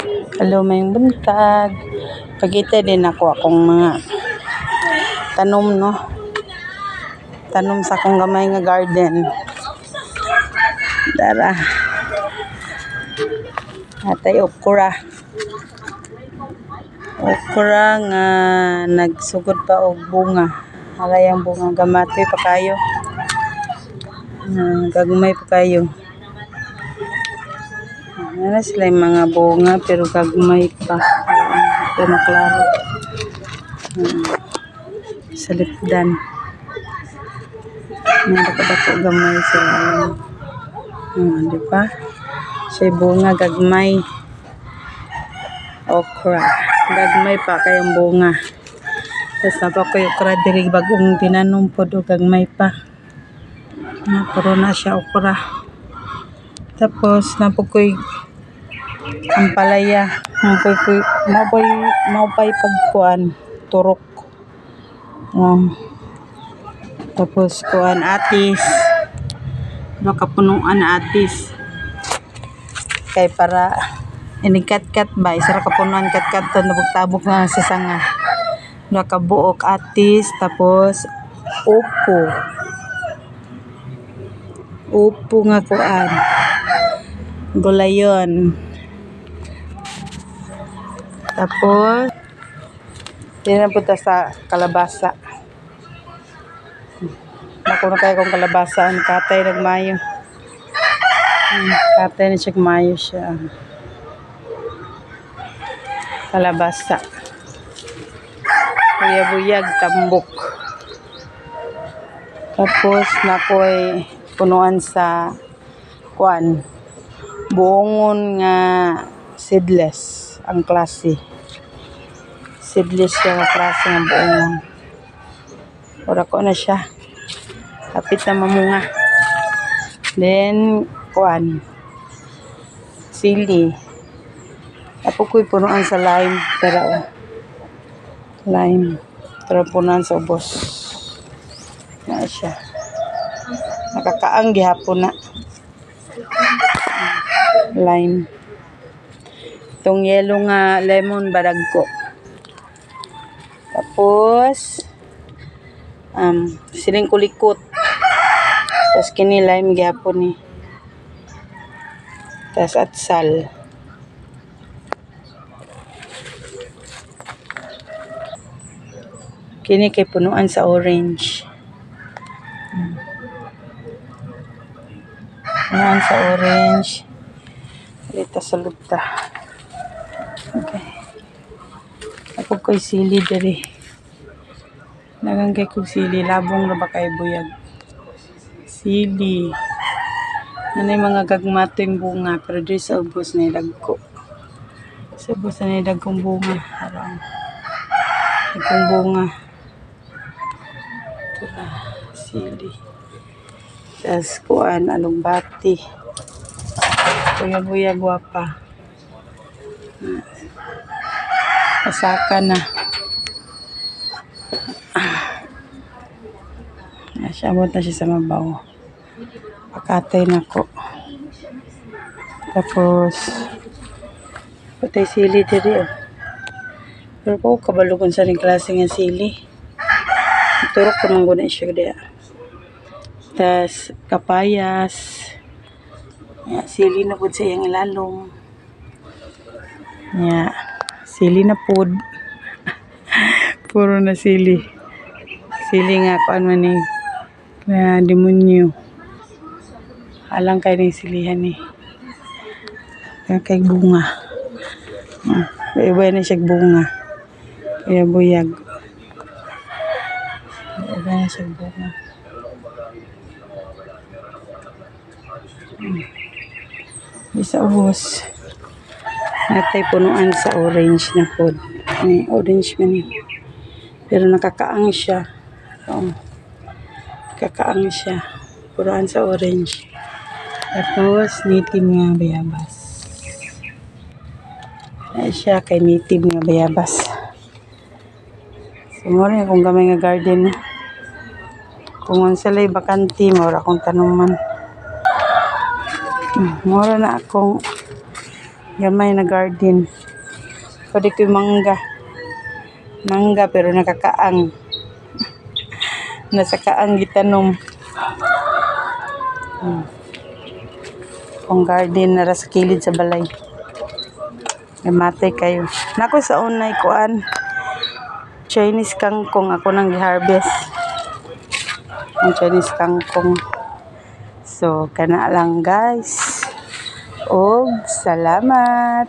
Hello, may buntag. Pagkita din ako akong mga tanom, no? Tanom sa akong gamay nga garden. Dara. Atay okra. Okra nga nagsugod pa og bunga. Halayang bunga gamatoy pa kayo. Gagmay pa kayo. Ano sila yung mga bunga pero gagmay pa. Ito maklaro. Sa lipdan. Nakadako gamay sila. Di ba? Siya bunga gagmay. Okra. Gagmay pa kayong bunga. Tapos napako yung okra diri bagong tinanom po do gagmay pa. Puro na siya okra. Tapos napokoy ampalaya. Maupay pagkuan turok. Tapos kuan atis. Kapunuan na atis. Kay para inikat-kat ba isara kapunuan kat-kat nabugtabok na sa sanga. Nakabuok atis tapos upo nga kuan gulayon tapos tinapunta sa kalabasa ako na kaya kong kalabasa ang katay nagmayo katay na siya mayo siya kalabasa buyag tambok tapos nakoy punuan sa kuan buongon nga seedless ang klase seedless siya nga klase nga buongon ora ko na siya kapit na mamunga then kuan sili apo ko'y punuan sa lime pero punuan sa ubos na siya nakakaang gihapon na lime itong yellow nga lemon badag ko tapos siling kulikot tapos kini lime gihapon ni tapos atsal kini kay punuan sa orange punuan sa orange dito sa luta okay ako ko'y sili diri naganggay kong sili labong na ba kay buyag sili nanay mga gagmating bunga pero diri sa ubos na idagko sa ubos na idagkong bunga harang idagkong bunga ito na sili tas kuan alugbati buyag guwapa pasaka na siabot na siya sa mabaw pakatay na ko tapos patay sili diri pero ko kabalugon sa ning klase nga sili turok ko nang guna siya diri tas kapayas sili na pud sa iyang ilalom sili na pud puro na sili nga kuan man ni demonyo alang kay ning silihan ni kay bunga iba na siya bunga kaya buyag iba na siya bunga isa ubos natay punuan sa orange na pod orange man ni pero nakakaang siya kakaang siya puruan sa orange tapos native nga bayabas siya kay native nga bayabas siguro kung gamay nga garden kung unsalay bakanti mura akong tanuman mura na akong Gamay na garden. Pwede ko yung mangga. Mangga pero nakakaang. Nasa kaang gitanom. Kung garden na sa kilid sa balay. Matay kayo. Nako sa unay kuan. Chinese kangkong ako nang i-harvest. Ang Chinese kangkong. So, kana lang guys. Og salamat.